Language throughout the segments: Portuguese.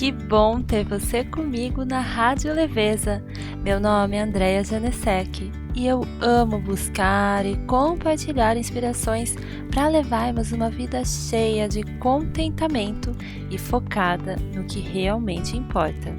Que bom ter você comigo na Rádio Leveza. Meu nome é Andréia Janesek e eu amo buscar e compartilhar inspirações para levarmos uma vida cheia de contentamento e focada no que realmente importa.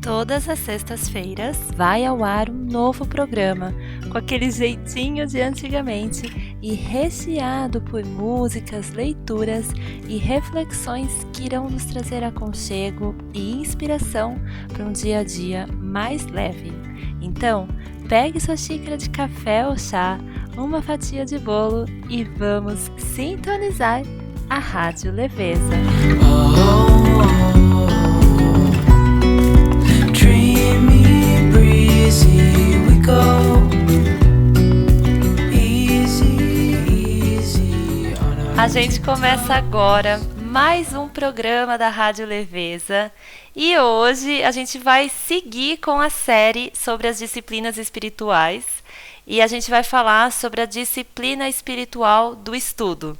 Todas as sextas-feiras vai ao ar um novo programa com aquele jeitinho de antigamente e recheado por músicas, leituras e reflexões que irão nos trazer aconchego e inspiração para um dia a dia mais leve. Então, pegue sua xícara de café ou chá, uma fatia de bolo e vamos sintonizar a Rádio Leveza. A gente começa agora mais um programa da Rádio Leveza e hoje a gente vai seguir com a série sobre as disciplinas espirituais e a gente vai falar sobre a disciplina espiritual do estudo.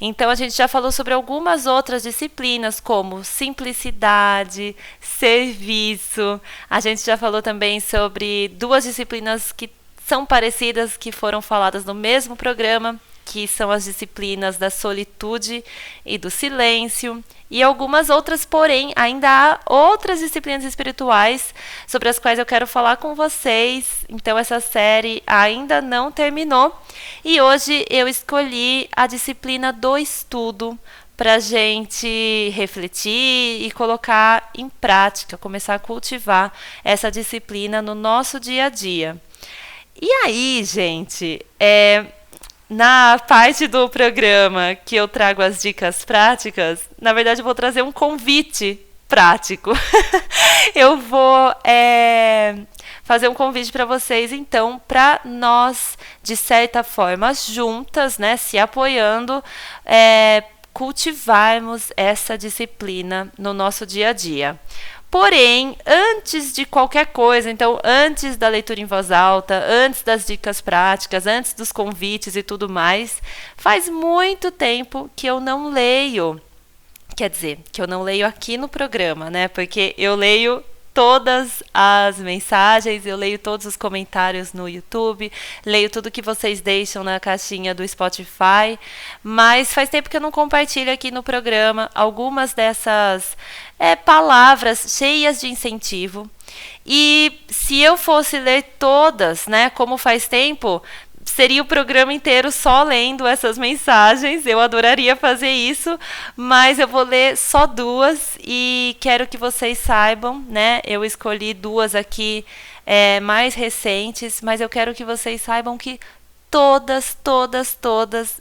Então a gente já falou sobre algumas outras disciplinas como simplicidade, serviço, a gente já falou também sobre duas disciplinas que são parecidas, que foram faladas no mesmo programa, que são as disciplinas da solitude e do silêncio, e algumas outras, porém, ainda há outras disciplinas espirituais sobre as quais eu quero falar com vocês. Então essa série ainda não terminou, e hoje eu escolhi a disciplina do estudo para a gente refletir e colocar em prática, começar a cultivar essa disciplina no nosso dia a dia. E aí, gente, na parte do programa que eu trago as dicas práticas, na verdade eu vou trazer um convite prático. Eu vou fazer um convite para vocês, então, para nós, de certa forma, juntas, né, se apoiando, cultivarmos essa disciplina no nosso dia a dia. Porém, antes de qualquer coisa, então antes da leitura em voz alta, antes das dicas práticas, antes dos convites e tudo mais, faz muito tempo que eu não leio. Quer dizer, que eu não leio aqui no programa, né? Porque eu leio todas as mensagens, eu leio todos os comentários no YouTube, leio tudo que vocês deixam na caixinha do Spotify, mas faz tempo que eu não compartilho aqui no programa algumas dessas palavras cheias de incentivo. E se eu fosse ler todas, né, como faz tempo, seria o programa inteiro só lendo essas mensagens. Eu adoraria fazer isso, mas eu vou ler só duas e quero que vocês saibam, né? Eu escolhi duas aqui mais recentes, mas eu quero que vocês saibam que todas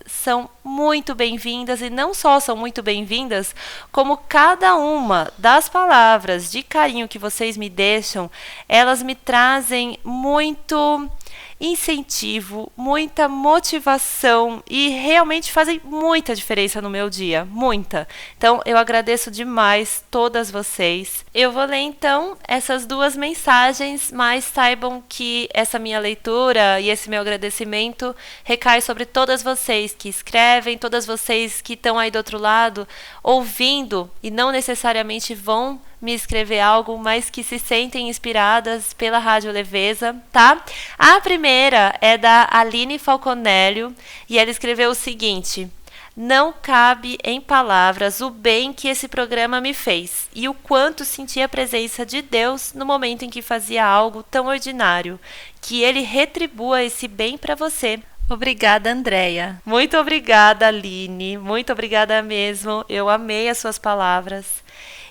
são muito bem-vindas, e não só são muito bem-vindas, como cada uma das palavras de carinho que vocês me deixam, elas me trazem muito incentivo, muita motivação e realmente fazem muita diferença no meu dia, muita. Então eu agradeço demais todas vocês. Eu vou ler então essas duas mensagens, mas saibam que essa minha leitura e esse meu agradecimento recai sobre todas vocês que escrevem, todas vocês que estão aí do outro lado ouvindo e não necessariamente vão me escrever algo, mas que se sentem inspiradas pela Rádio Leveza, tá? A primeira é da Aline Falconélio e ela escreveu o seguinte: não cabe em palavras o bem que esse programa me fez e o quanto senti a presença de Deus no momento em que fazia algo tão ordinário. Que Ele retribua esse bem para você. Obrigada, Andréia. Muito obrigada, Aline. Muito obrigada mesmo. Eu amei as suas palavras.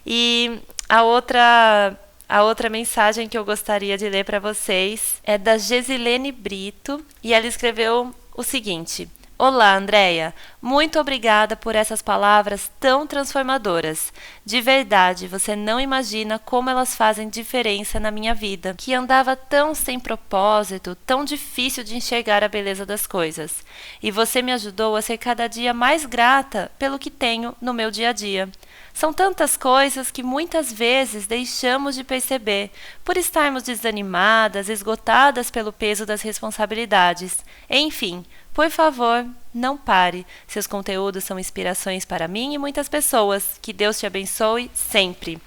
E a outra mensagem que eu gostaria de ler para vocês é da Gesilene Brito e ela escreveu o seguinte: olá, Andréia, muito obrigada por essas palavras tão transformadoras. De verdade, você não imagina como elas fazem diferença na minha vida, que andava tão sem propósito, tão difícil de enxergar a beleza das coisas. E você me ajudou a ser cada dia mais grata pelo que tenho no meu dia a dia. São tantas coisas que muitas vezes deixamos de perceber, por estarmos desanimadas, esgotadas pelo peso das responsabilidades. Enfim, por favor, não pare. Seus conteúdos são inspirações para mim e muitas pessoas. Que Deus te abençoe sempre.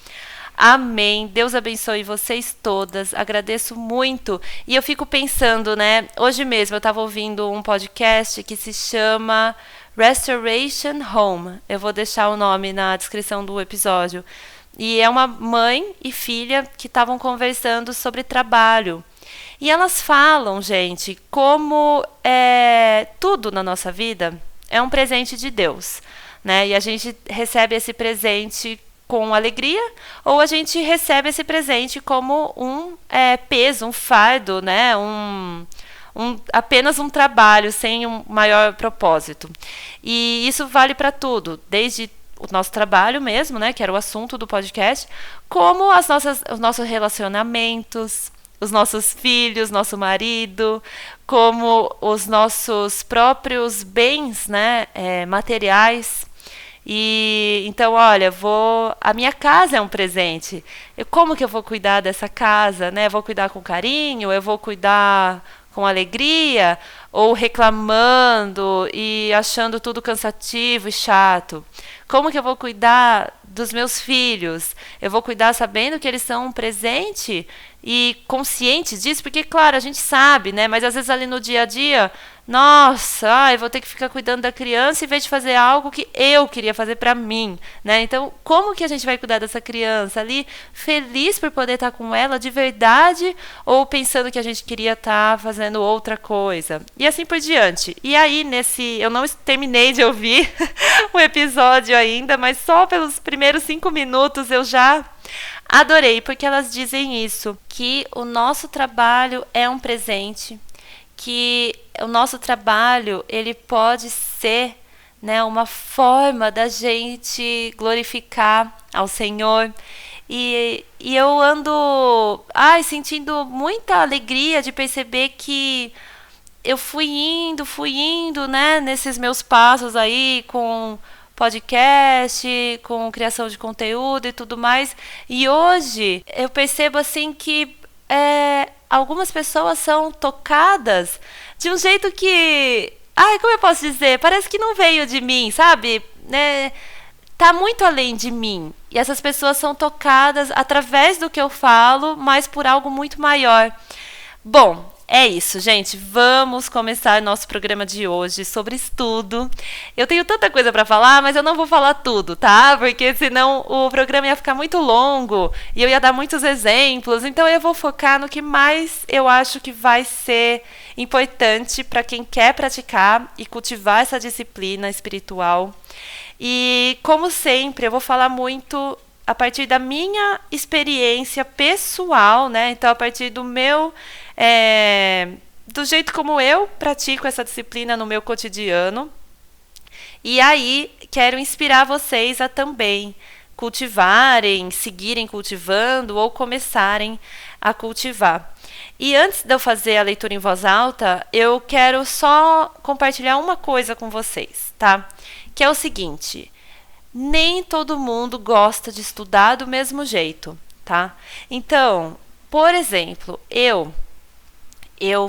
Amém. Deus abençoe vocês todas. Agradeço muito. E eu fico pensando, né? Hoje mesmo eu estava ouvindo um podcast que se chama Restoration Home. Eu vou deixar o nome na descrição do episódio. E é uma mãe e filha que estavam conversando sobre trabalho. E elas falam, gente, como tudo na nossa vida é um presente de Deus, né? E a gente recebe esse presente com alegria, ou a gente recebe esse presente como um peso, um fardo, né? Apenas um trabalho sem um maior propósito. E isso vale para tudo, desde o nosso trabalho mesmo, né? Que era o assunto do podcast, como os nossos relacionamentos, os nossos filhos, nosso marido, como os nossos próprios bens, né, materiais. E então, olha, a minha casa é um presente. Como que eu vou cuidar dessa casa, né? Eu vou cuidar com carinho, eu vou cuidar com alegria, ou reclamando e achando tudo cansativo e chato? Como que eu vou cuidar dos meus filhos? Eu vou cuidar sabendo que eles são um presente e conscientes disso, porque, claro, a gente sabe, né? Mas às vezes ali no dia a dia, nossa, eu vou ter que ficar cuidando da criança em vez de fazer algo que eu queria fazer para mim, né? Então, como que a gente vai cuidar dessa criança ali, feliz por poder estar com ela de verdade, ou pensando que a gente queria estar fazendo outra coisa? E assim por diante. E aí, eu não terminei de ouvir o episódio ainda, mas só pelos primeiros 5 minutos eu já adorei, porque elas dizem isso, que o nosso trabalho é um presente, que o nosso trabalho ele pode ser, né, uma forma da gente glorificar ao Senhor. E eu ando sentindo muita alegria de perceber que eu fui indo, né, nesses meus passos aí com podcast, com criação de conteúdo e tudo mais. E hoje eu percebo assim que algumas pessoas são tocadas de um jeito que, como eu posso dizer? Parece que não veio de mim, sabe? Né? Tá muito além de mim. E essas pessoas são tocadas através do que eu falo, mas por algo muito maior. Bom, é isso, gente. Vamos começar nosso programa de hoje sobre estudo. Eu tenho tanta coisa para falar, mas eu não vou falar tudo, tá? Porque senão o programa ia ficar muito longo e eu ia dar muitos exemplos. Então eu vou focar no que mais eu acho que vai ser importante para quem quer praticar e cultivar essa disciplina espiritual. E, como sempre, eu vou falar muito a partir da minha experiência pessoal, né? Então, a partir do meu... do jeito como eu pratico essa disciplina no meu cotidiano. E aí, quero inspirar vocês a também cultivarem, seguirem cultivando ou começarem a cultivar. E antes de eu fazer a leitura em voz alta, eu quero só compartilhar uma coisa com vocês, tá? Que é o seguinte: nem todo mundo gosta de estudar do mesmo jeito, tá? Então, por exemplo, eu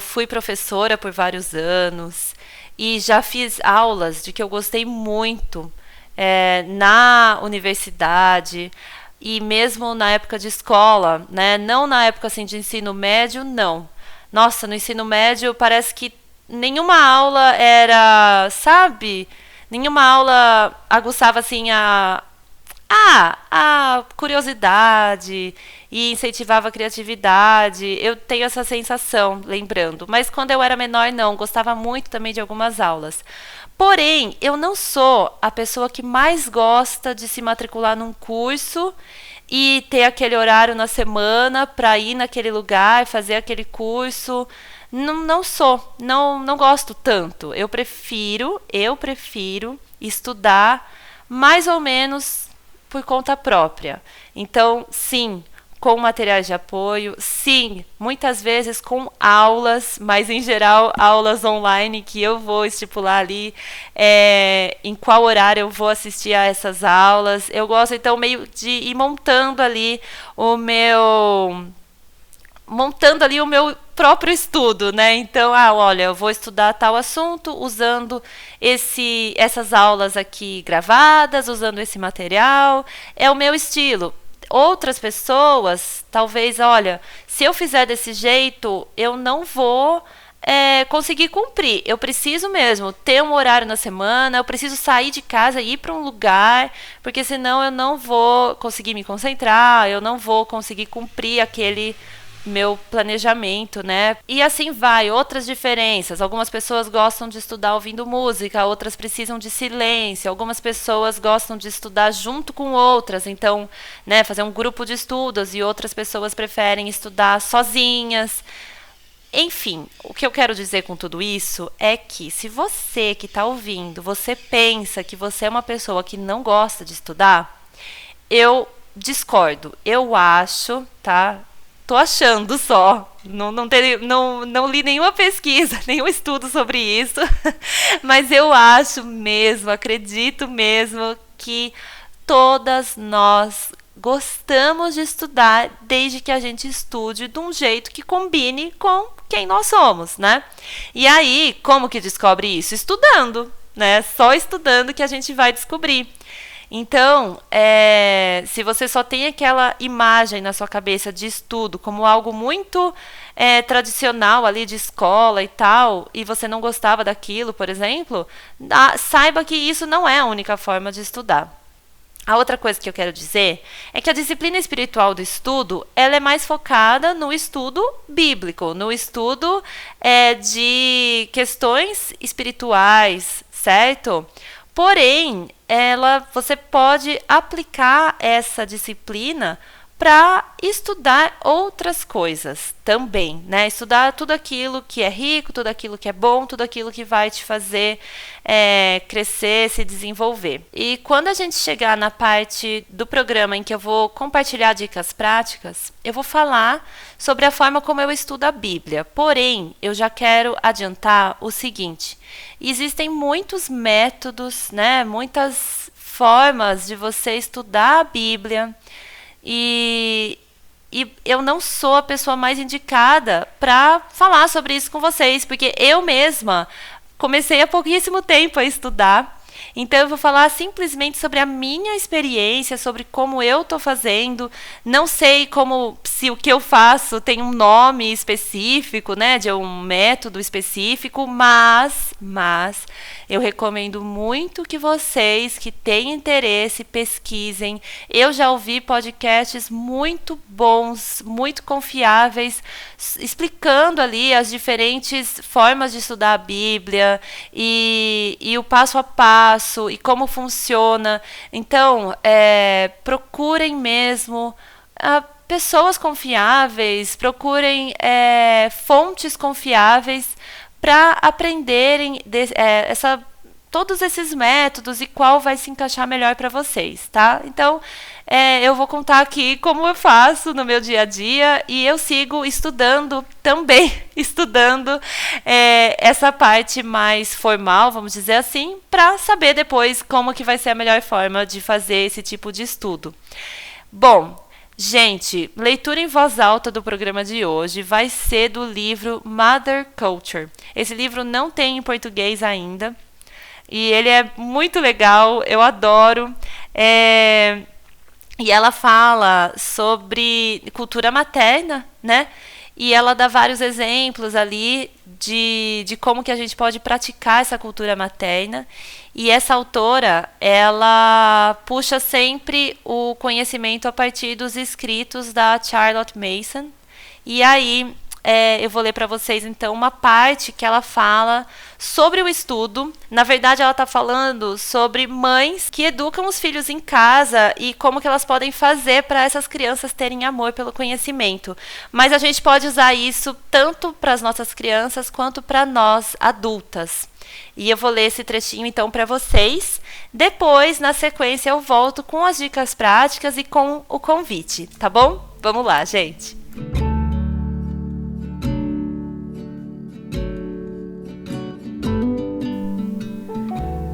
fui professora por vários anos e já fiz aulas de que eu gostei muito na universidade e mesmo na época de escola, né? Não na época assim, de ensino médio, não. Nossa, no ensino médio parece que nenhuma aula era, sabe? Nenhuma aula aguçava assim a curiosidade e incentivava a criatividade. Eu tenho essa sensação, lembrando. Mas quando eu era menor, não. Gostava muito também de algumas aulas. Porém, eu não sou a pessoa que mais gosta de se matricular num curso e ter aquele horário na semana para ir naquele lugar, fazer aquele curso. Não sou. Não gosto tanto. Eu prefiro estudar mais ou menos por conta própria. Então, sim, com materiais de apoio, sim, muitas vezes com aulas, mas em geral aulas online que eu vou estipular ali em qual horário eu vou assistir a essas aulas. Eu gosto então meio de ir montando ali o meu próprio estudo, né? Então, olha, eu vou estudar tal assunto usando essas aulas aqui gravadas, usando esse material. É o meu estilo. Outras pessoas, talvez, olha, se eu fizer desse jeito, eu não vou conseguir cumprir. Eu preciso mesmo ter um horário na semana, eu preciso sair de casa e ir para um lugar, porque senão eu não vou conseguir me concentrar, eu não vou conseguir cumprir aquele meu planejamento, né? E assim vai, outras diferenças. Algumas pessoas gostam de estudar ouvindo música, outras precisam de silêncio. Algumas pessoas gostam de estudar junto com outras, então, né, fazer um grupo de estudos, e outras pessoas preferem estudar sozinhas. Enfim, o que eu quero dizer com tudo isso é que se você que está ouvindo, você pensa que você é uma pessoa que não gosta de estudar, eu discordo. Eu acho, tá? Tô achando só. Não li nenhuma pesquisa, nenhum estudo sobre isso. Mas eu acho mesmo, acredito mesmo que todas nós gostamos de estudar, desde que a gente estude de um jeito que combine com quem nós somos, né? E aí, como que descobre isso? Estudando, né? Só estudando que a gente vai descobrir. Então, se você só tem aquela imagem na sua cabeça de estudo como algo muito tradicional ali de escola e tal, e você não gostava daquilo, por exemplo, saiba que isso não é a única forma de estudar. A outra coisa que eu quero dizer é que a disciplina espiritual do estudo, ela é mais focada no estudo bíblico, no estudo de questões espirituais, certo? Porém, você pode aplicar essa disciplina para estudar outras coisas também, né? Estudar tudo aquilo que é rico, tudo aquilo que é bom, tudo aquilo que vai te fazer crescer, se desenvolver. E quando a gente chegar na parte do programa em que eu vou compartilhar dicas práticas, eu vou falar sobre a forma como eu estudo a Bíblia. Porém, eu já quero adiantar o seguinte: existem muitos métodos, né? Muitas formas de você estudar a Bíblia. E eu não sou a pessoa mais indicada para falar sobre isso com vocês, porque eu mesma comecei há pouquíssimo tempo a estudar. Então, eu vou falar simplesmente sobre a minha experiência, sobre como eu estou fazendo. Não sei se o que eu faço tem um nome específico, né, de um método específico, mas eu recomendo muito que vocês que têm interesse pesquisem. Eu já ouvi podcasts muito bons, muito confiáveis, explicando ali as diferentes formas de estudar a Bíblia e o passo a passo e como funciona. Então, procurem mesmo pessoas confiáveis, procurem fontes confiáveis para aprenderem todos esses métodos e qual vai se encaixar melhor para vocês, tá? Então, eu vou contar aqui como eu faço no meu dia a dia, e eu sigo estudando também, essa parte mais formal, vamos dizer assim, para saber depois como que vai ser a melhor forma de fazer esse tipo de estudo. Bom, gente, leitura em voz alta do programa de hoje vai ser do livro Mother Culture. Esse livro não tem em português ainda, e ele é muito legal, eu adoro. E ela fala sobre cultura materna, né? E ela dá vários exemplos ali de como que a gente pode praticar essa cultura materna. E essa autora, ela puxa sempre o conhecimento a partir dos escritos da Charlotte Mason. E aí, eu vou ler para vocês, então, uma parte que ela fala sobre o estudo. Na verdade, ela está falando sobre mães que educam os filhos em casa e como que elas podem fazer para essas crianças terem amor pelo conhecimento. Mas a gente pode usar isso tanto para as nossas crianças quanto para nós, adultas. E eu vou ler esse trechinho, então, para vocês. Depois, na sequência, eu volto com as dicas práticas e com o convite, tá bom? Vamos lá, gente!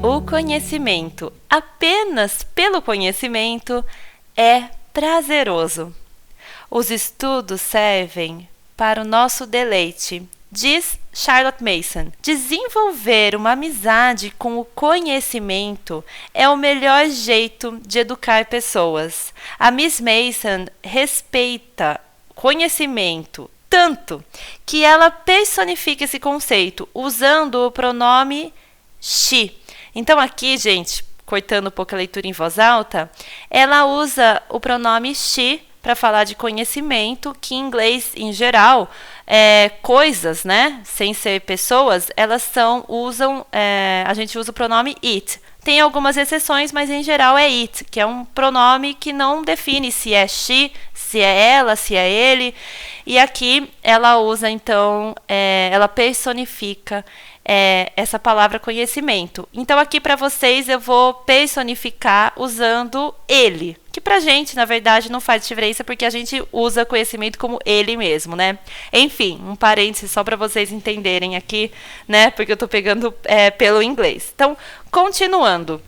O conhecimento, apenas pelo conhecimento, é prazeroso. Os estudos servem para o nosso deleite, Diz Charlotte Mason: desenvolver uma amizade com o conhecimento é o melhor jeito de educar pessoas. A Miss Mason respeita conhecimento tanto que ela personifica esse conceito usando o pronome she. Então aqui, gente, cortando um pouco a leitura em voz alta, ela usa o pronome she para falar de conhecimento, que em inglês, em geral, coisas, né, sem ser pessoas, elas a gente usa o pronome it. Tem algumas exceções, mas em geral é it, que é um pronome que não define se é she, se é ela, se é ele. E aqui ela usa, então, ela personifica essa palavra conhecimento. Então aqui para vocês eu vou personificar usando ele, que pra gente na verdade não faz diferença porque a gente usa conhecimento como ele mesmo, né? Enfim, um parêntese só para vocês entenderem aqui, né? Porque eu tô pegando pelo inglês. Então, continuando.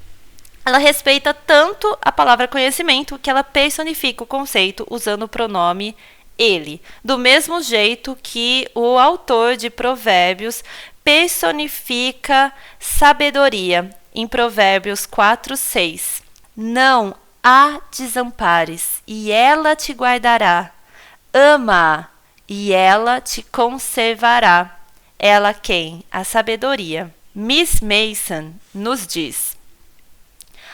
Ela respeita tanto a palavra conhecimento que ela personifica o conceito usando o pronome ele, do mesmo jeito que o autor de Provérbios personifica sabedoria em Provérbios 4:6. Não a desampares, e ela te guardará. Ama-a, e ela te conservará. Ela quem? A sabedoria. Miss Mason nos diz: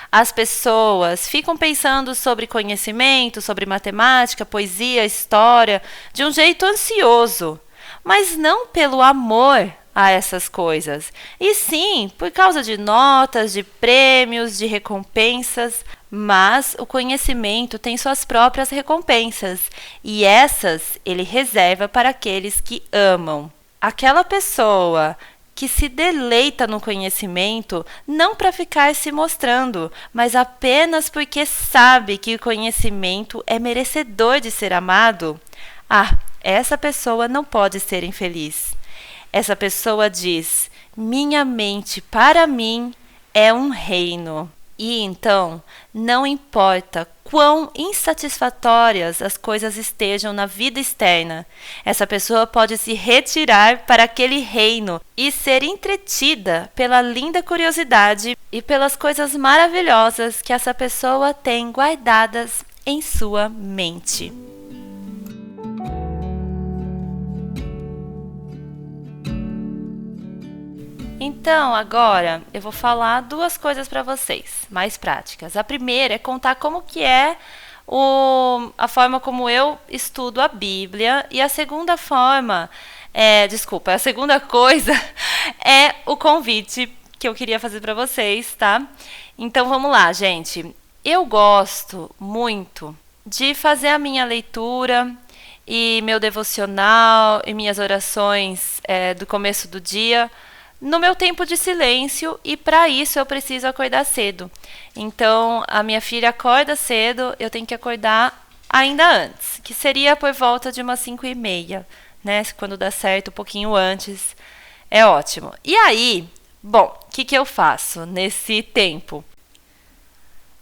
as pessoas ficam pensando sobre conhecimento, sobre matemática, poesia, história, de um jeito ansioso, mas não pelo amor a essas coisas, e sim por causa de notas, de prêmios, de recompensas. Mas o conhecimento tem suas próprias recompensas, e essas ele reserva para aqueles que amam. Aquela pessoa que se deleita no conhecimento, não para ficar se mostrando, mas apenas porque sabe que o conhecimento é merecedor de ser amado, essa pessoa não pode ser infeliz. Essa pessoa diz: minha mente para mim é um reino. E então, não importa quão insatisfatórias as coisas estejam na vida externa, essa pessoa pode se retirar para aquele reino e ser entretida pela linda curiosidade e pelas coisas maravilhosas que essa pessoa tem guardadas em sua mente. Então, agora eu vou falar duas coisas para vocês, mais práticas. A primeira é contar como que é a forma como eu estudo a Bíblia, e a segunda a segunda coisa é o convite que eu queria fazer para vocês, tá? Então, vamos lá, gente. Eu gosto muito de fazer a minha leitura e meu devocional e minhas orações do começo do dia no meu tempo de silêncio, e para isso eu preciso acordar cedo. Então, a minha filha acorda cedo, eu tenho que acordar ainda antes, que seria por volta de umas 5:30, né? Quando dá certo, um pouquinho antes, é ótimo. E aí, bom, o que eu faço nesse tempo?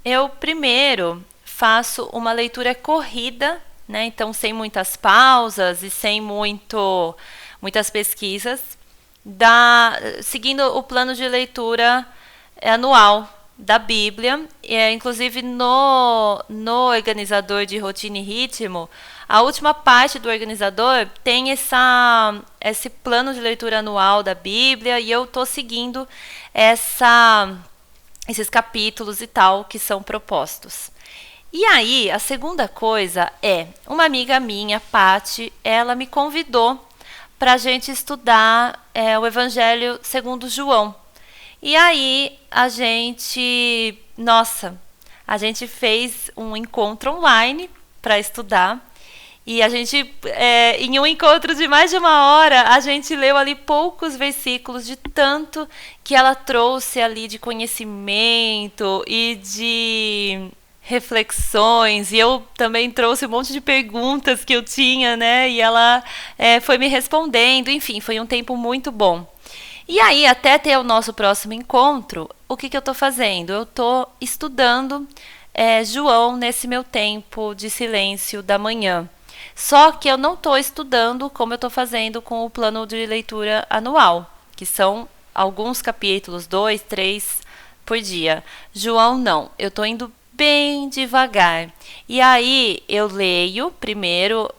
Eu primeiro faço uma leitura corrida, né? Então, sem muitas pausas e sem muitas pesquisas, seguindo o plano de leitura anual da Bíblia. Inclusive no organizador de Rotina e Ritmo, a última parte do organizador tem esse plano de leitura anual da Bíblia, e eu estou seguindo esses capítulos e tal que são propostos. E aí, a segunda coisa uma amiga minha, Pati, ela me convidou para a gente estudar o Evangelho segundo João. E aí a gente fez um encontro online para estudar, e a gente, em um encontro de mais de 1 hora, a gente leu ali poucos versículos de tanto que ela trouxe ali de conhecimento e de reflexões, e eu também trouxe um monte de perguntas que eu tinha, né? E ela foi me respondendo, enfim, foi um tempo muito bom. E aí, até ter o nosso próximo encontro, o que eu estou fazendo? Eu estou estudando João nesse meu tempo de silêncio da manhã. Só que eu não estou estudando como eu estou fazendo com o plano de leitura anual, que são alguns capítulos, 2, 3 por dia. João, não. Eu estou indo bem devagar. E aí eu leio primeiro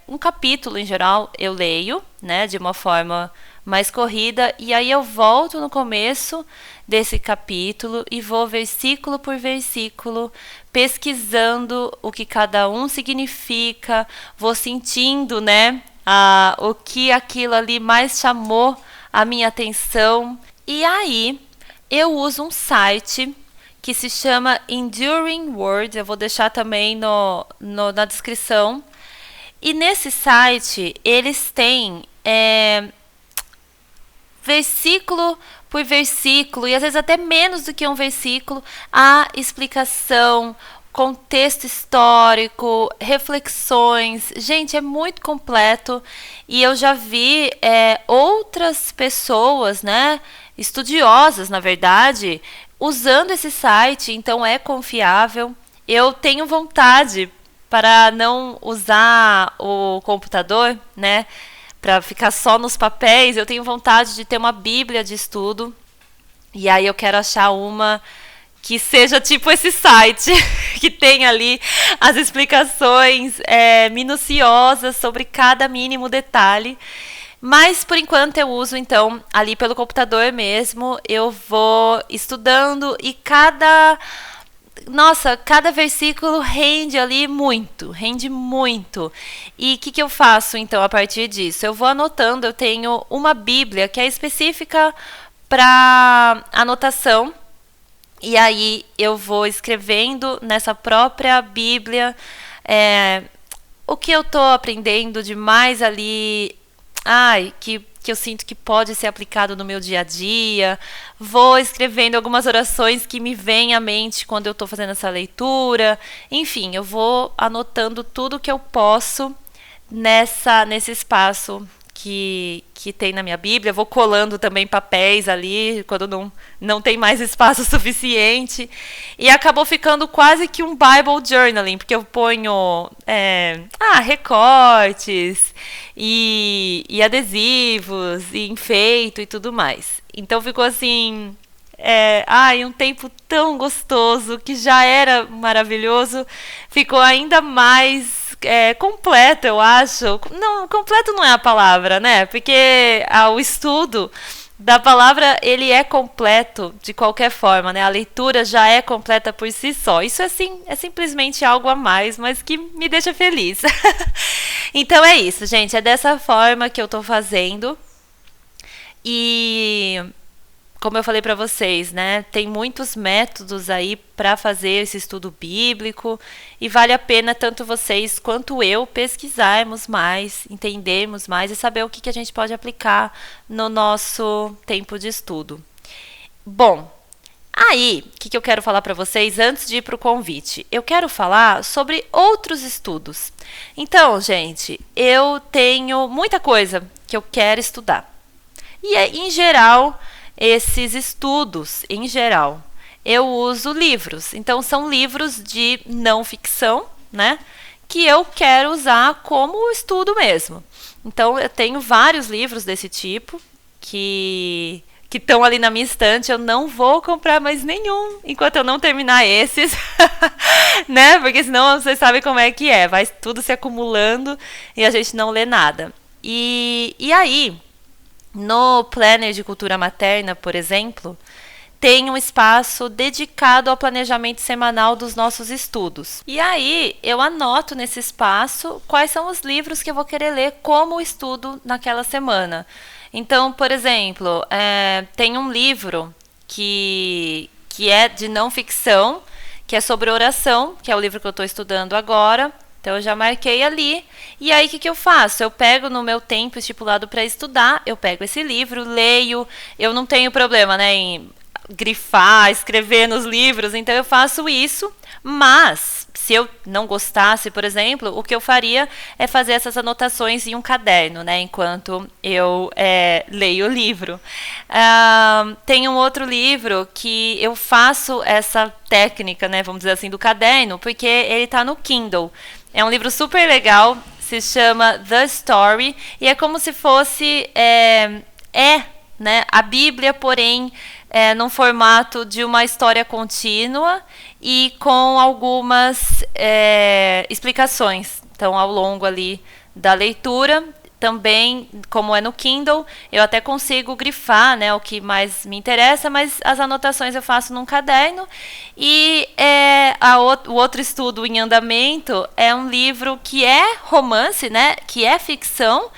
um capítulo em geral, eu leio, né, de uma forma mais corrida, e aí eu volto no começo desse capítulo e vou versículo por versículo pesquisando o que cada um significa, vou sentindo, né, o que aquilo ali mais chamou a minha atenção. E aí eu uso um site que se chama Enduring Word, eu vou deixar também na descrição. E nesse site eles têm versículo por versículo, e às vezes até menos do que um versículo, a explicação, contexto histórico, reflexões. Gente, é muito completo. E eu já vi outras pessoas, né, estudiosas, na verdade, usando esse site, então é confiável. Eu tenho vontade, para não usar o computador, né, para ficar só nos papéis, eu tenho vontade de ter uma bíblia de estudo. E aí eu quero achar uma que seja tipo esse site, que tem ali as explicações minuciosas sobre cada mínimo detalhe. Mas, por enquanto, eu uso, então, ali pelo computador mesmo. Eu vou estudando e cada versículo rende ali muito, rende muito. E o que eu faço, então, a partir disso? Eu vou anotando, eu tenho uma Bíblia que é específica para anotação. E aí eu vou escrevendo nessa própria Bíblia o que eu estou aprendendo de mais ali, que eu sinto que pode ser aplicado no meu dia a dia. Vou escrevendo algumas orações que me vêm à mente quando eu estou fazendo essa leitura. Enfim, eu vou anotando tudo que eu posso nesse espaço que tem na minha Bíblia. Vou colando também papéis ali quando não tem mais espaço suficiente. E acabou ficando quase que um Bible Journaling, porque eu ponho recortes e adesivos e enfeito e tudo mais. Então ficou assim, um tempo tão gostoso, que já era maravilhoso, ficou ainda mais completo, eu acho. Não, completo não é a palavra, né? Porque o estudo da palavra, ele é completo de qualquer forma, né? A leitura já é completa por si só. Isso assim é simplesmente algo a mais, mas que me deixa feliz. Então é isso, gente. É dessa forma que eu tô fazendo. E como eu falei para vocês, né, tem muitos métodos aí para fazer esse estudo bíblico, e vale a pena tanto vocês quanto eu pesquisarmos mais, entendermos mais e saber o que a gente pode aplicar no nosso tempo de estudo. Bom, aí, o que eu quero falar para vocês antes de ir para o convite? Eu quero falar sobre outros estudos. Então, gente, eu tenho muita coisa que eu quero estudar. E em geral, esses estudos, em geral, eu uso livros. Então, são livros de não ficção, né, que eu quero usar como estudo mesmo. Então, eu tenho vários livros desse tipo que estão ali na minha estante. Eu não vou comprar mais nenhum enquanto eu não terminar esses, né, porque senão vocês sabem como é que é. Vai tudo se acumulando e a gente não lê nada. E aí, no Planner de Cultura Materna, por exemplo, tem um espaço dedicado ao planejamento semanal dos nossos estudos. E aí eu anoto nesse espaço quais são os livros que eu vou querer ler como estudo naquela semana. Então, por exemplo, tem um livro que é de não ficção, que é sobre oração, que é o livro que eu estou estudando agora. Então, eu já marquei ali. E aí, o que eu faço? Eu pego no meu tempo estipulado para estudar, eu pego esse livro, leio. Eu não tenho problema, né, em grifar, escrever nos livros, então eu faço isso. Mas, se eu não gostasse, por exemplo, o que eu faria é fazer essas anotações em um caderno, né, enquanto eu leio o livro. Tem um outro livro que eu faço essa técnica, né, vamos dizer assim, do caderno, porque ele está no Kindle. É um livro super legal. se chama The Story, e é como se fosse, né, a Bíblia, porém, num formato de uma história contínua e com algumas explicações. Então, ao longo ali da leitura, também, como é no Kindle, eu até consigo grifar, né, o que mais me interessa, mas as anotações eu faço num caderno. E o outro estudo em andamento é um livro que é romance, né, que é ficção,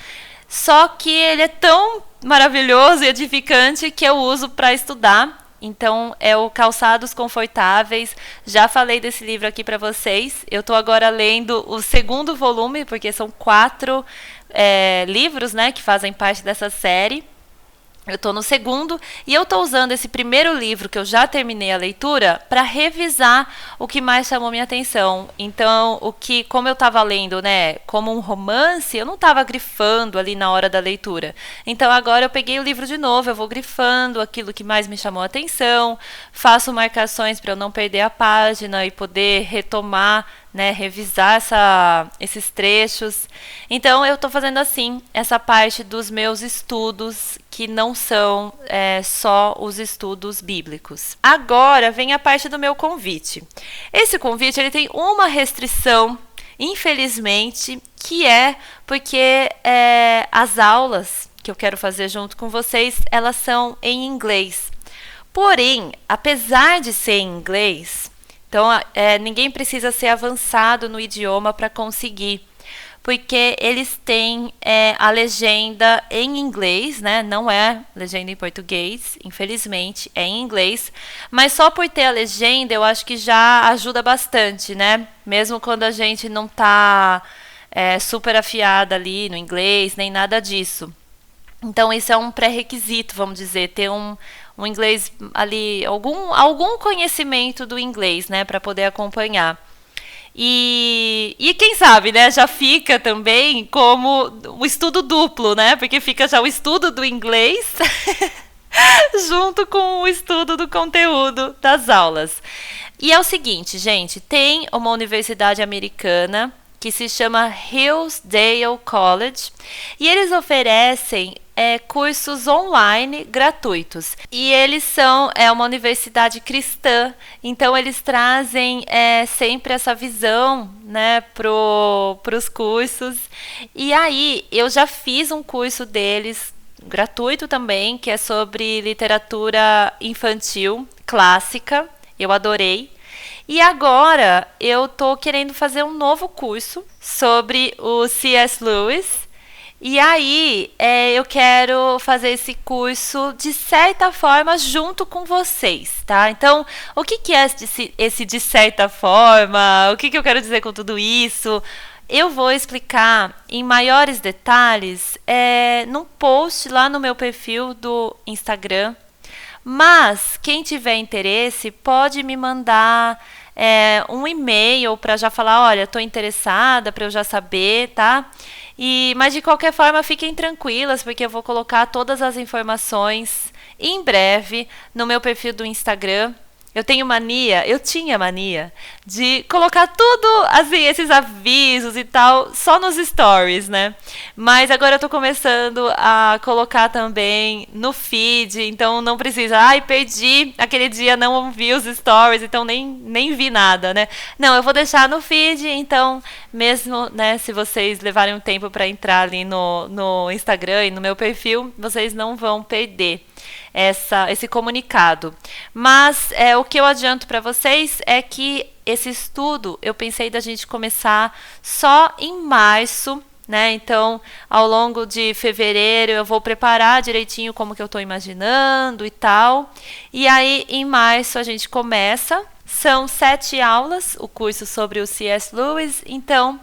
só que ele é tão maravilhoso e edificante que eu uso para estudar. Então, é o Calçados Confortáveis. Já falei desse livro aqui para vocês. Eu estou agora lendo o segundo volume, porque são 4 livros, né, que fazem parte dessa série. Eu estou no segundo e eu estou usando esse primeiro livro, que eu já terminei a leitura, para revisar o que mais chamou minha atenção. Então, como eu estava lendo, né, como um romance, eu não estava grifando ali na hora da leitura. Então, agora eu peguei o livro de novo, eu vou grifando aquilo que mais me chamou a atenção, faço marcações para eu não perder a página e poder retomar, né, revisar esses trechos. Então, eu estou fazendo assim, essa parte dos meus estudos, que não são só os estudos bíblicos. Agora vem a parte do meu convite. Esse convite ele tem uma restrição, infelizmente, que é porque as aulas que eu quero fazer junto com vocês, elas são em inglês. Porém, apesar de ser em inglês, então ninguém precisa ser avançado no idioma para conseguir, porque eles têm a legenda em inglês, né? Não é legenda em português, infelizmente, é em inglês. Mas só por ter a legenda, eu acho que já ajuda bastante, né? Mesmo quando a gente não está super afiada ali no inglês, nem nada disso. Então, isso é um pré-requisito, vamos dizer, ter um inglês ali, algum conhecimento do inglês, né? Para poder acompanhar. E quem sabe, né, já fica também como o estudo duplo, né? Porque fica já o estudo do inglês junto com o estudo do conteúdo das aulas. E é o seguinte, gente, tem uma universidade americana que se chama Hillsdale College e eles oferecem cursos online gratuitos. E eles são uma universidade cristã, então eles trazem sempre essa visão, né, pros cursos. E aí, eu já fiz um curso deles, gratuito também, que é sobre literatura infantil clássica. Eu adorei. E agora, eu tô querendo fazer um novo curso sobre o C.S. Lewis. E aí, eu quero fazer esse curso, de certa forma, junto com vocês, tá? Então, o que é esse de certa forma? O que eu quero dizer com tudo isso? Eu vou explicar em maiores detalhes num post lá no meu perfil do Instagram. Mas, quem tiver interesse, pode me mandar um e-mail para já falar, olha, estou interessada, para eu já saber, tá? Mas de qualquer forma, fiquem tranquilas, porque eu vou colocar todas as informações em breve no meu perfil do Instagram. Eu tinha mania de colocar tudo, assim, esses avisos e tal, só nos stories, né? Mas agora eu tô começando a colocar também no feed, então não precisa, perdi, aquele dia não vi os stories, então nem vi nada, né? Não, eu vou deixar no feed, então, mesmo, né, se vocês levarem um tempo para entrar ali no Instagram e no meu perfil, vocês não vão perder esse comunicado. Mas o que eu adianto para vocês é que esse estudo eu pensei da gente começar só em março, né? Então, ao longo de fevereiro eu vou preparar direitinho como que eu estou imaginando e tal. E aí, em março a gente começa. São 7 aulas, o curso sobre o C.S. Lewis. Então,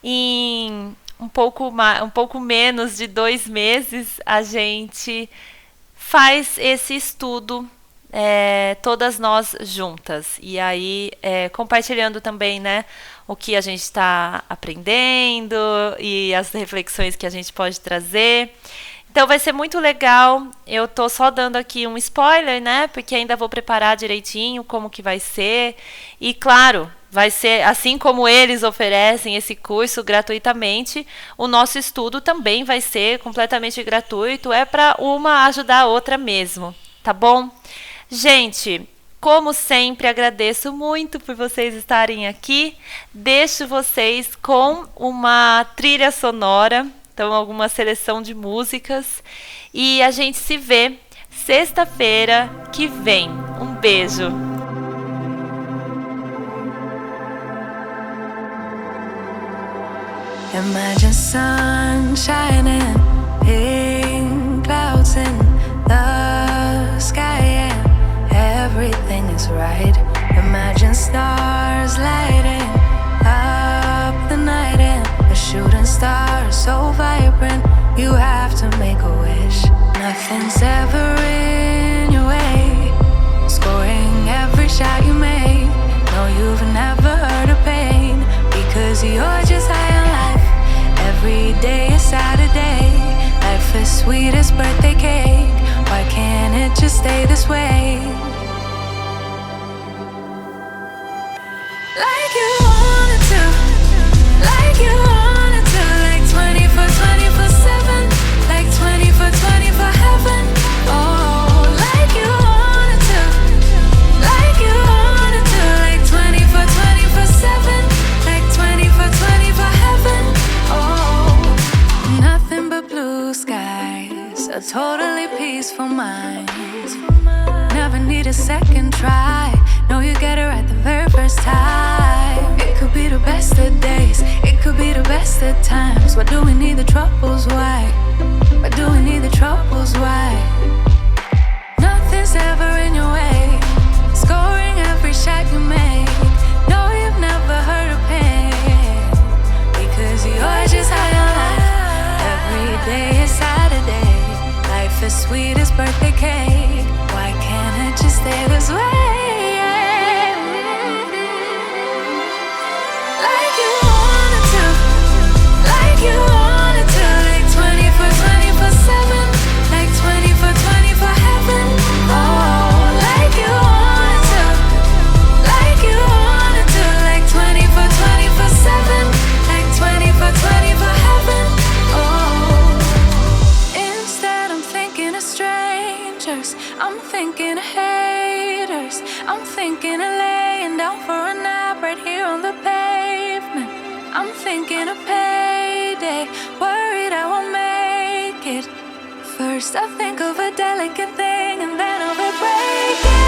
em um pouco menos de 2 meses, a gente faz esse estudo, todas nós juntas. E aí, compartilhando também, né, o que a gente está aprendendo e as reflexões que a gente pode trazer. Então vai ser muito legal. Eu tô só dando aqui um spoiler, né? Porque ainda vou preparar direitinho como que vai ser. E claro, vai ser assim como eles oferecem esse curso gratuitamente, o nosso estudo também vai ser completamente gratuito. É para uma ajudar a outra mesmo, tá bom? Gente, como sempre, agradeço muito por vocês estarem aqui. Deixo vocês com uma trilha sonora, então alguma seleção de músicas. E a gente se vê sexta-feira que vem. Um beijo! Imagine sun shining, pink clouds in the sky, and everything is right. Imagine stars lighting up the night, and a shooting star so vibrant, you have to make a wish. Nothing's ever in your way, scoring every shot you make. No, you've never heard of pain, because you're just high on life. Every day is Saturday. Life is sweet as birthday cake. Why can't it just stay this way? Like you wanted to, like you wanted to, like 24/7, like 24/24 heaven. Oh, like you wanted to, like you wanted to, like 24/7, like 24/24 heaven. Oh, nothing but blue skies, a totally peaceful mind. Never need a second try. No, you get it right the very first time. It could be the best of days, it could be the best of times. Why do we need the troubles? Why? Why do we need the troubles? Why? Nothing's ever in your way, scoring every shot you make. No, you've never heard of pain, because you're just high on life. Every day is Saturday. Life is sweet as birthday cake. Why can't it just stay this way? Like you wanted to, like you wanted to, like 24/7, like 24/24 heaven. Oh, like you wanted to, like you wanted to, like 24/7, like 24/24 heaven. Oh, instead I'm thinking of strangers, I'm thinking of haters, I'm thinking of laying down for a nap right here on the pavement. I'm thinking of payday, worried I won't make it. First I think of a delicate thing, and then of a breaking.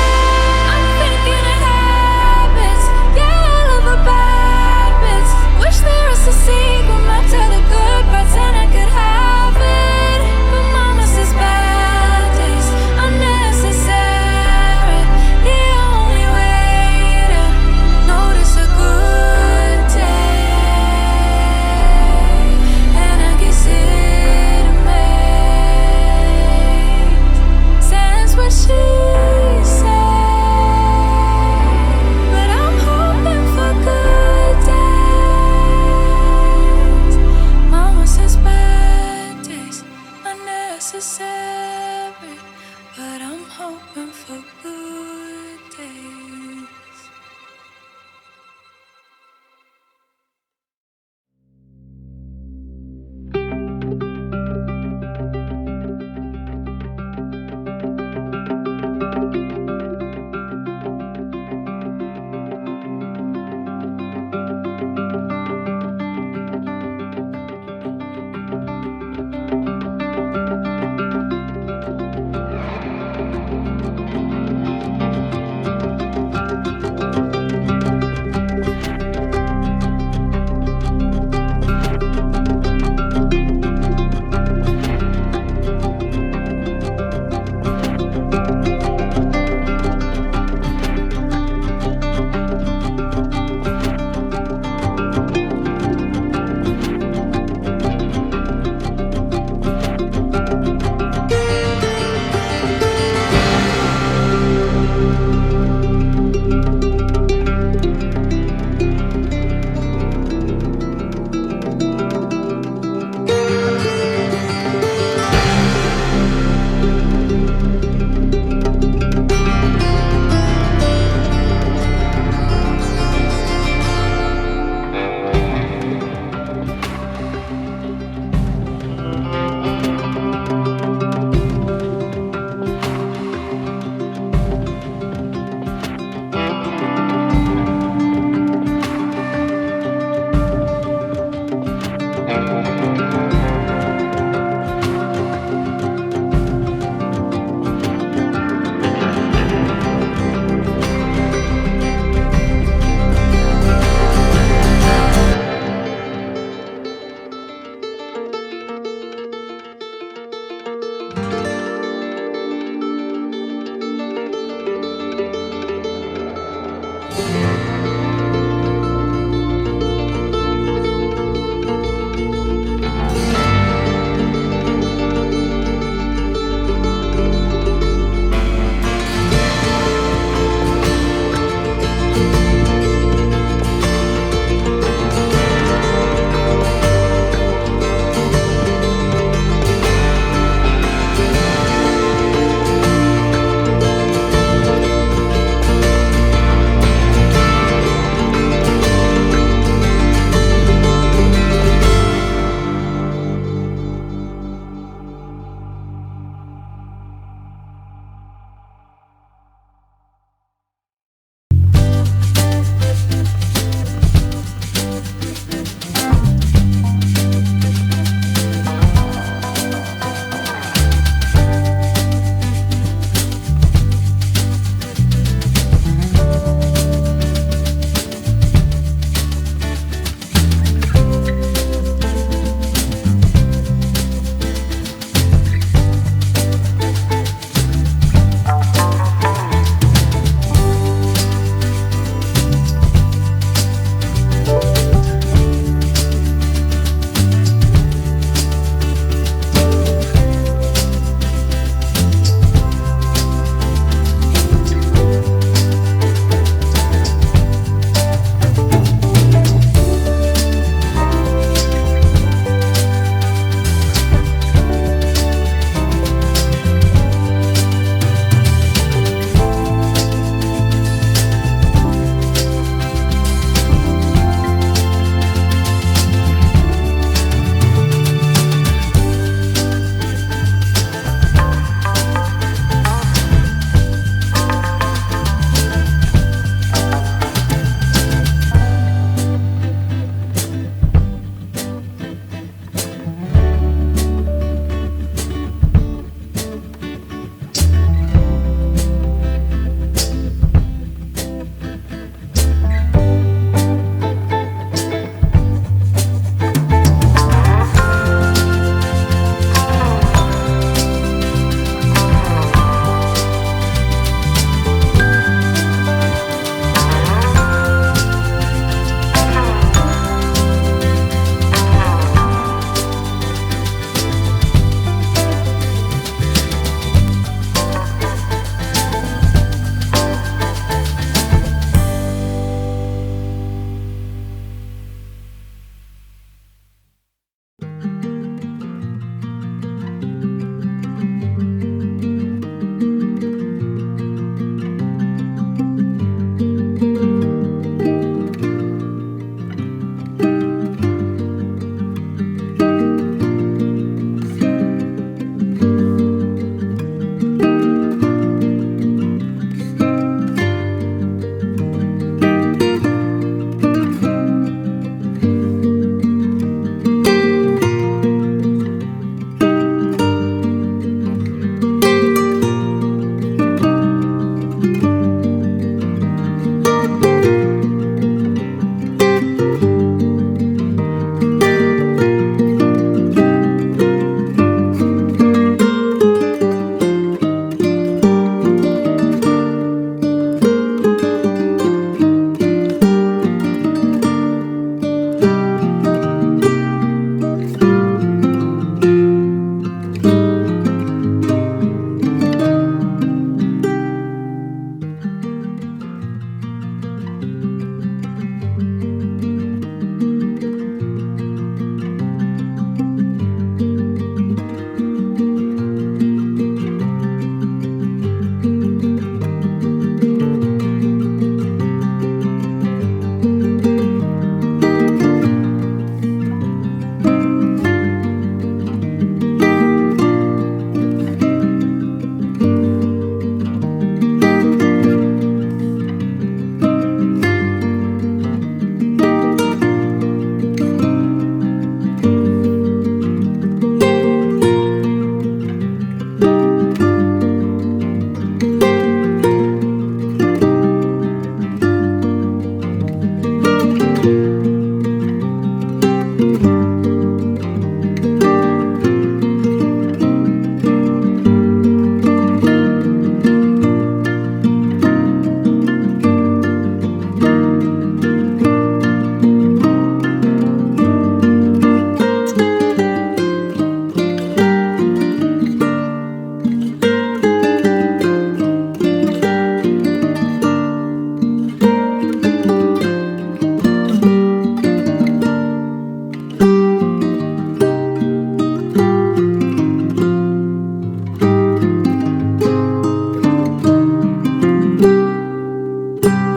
I'm thinking of habits, yeah, all of the bad bits. Wish there was a sequel map to the good parts, and I could have it. But mama says bad days are necessary. The only way to notice a good day, and I guess it makes sense what she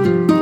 you.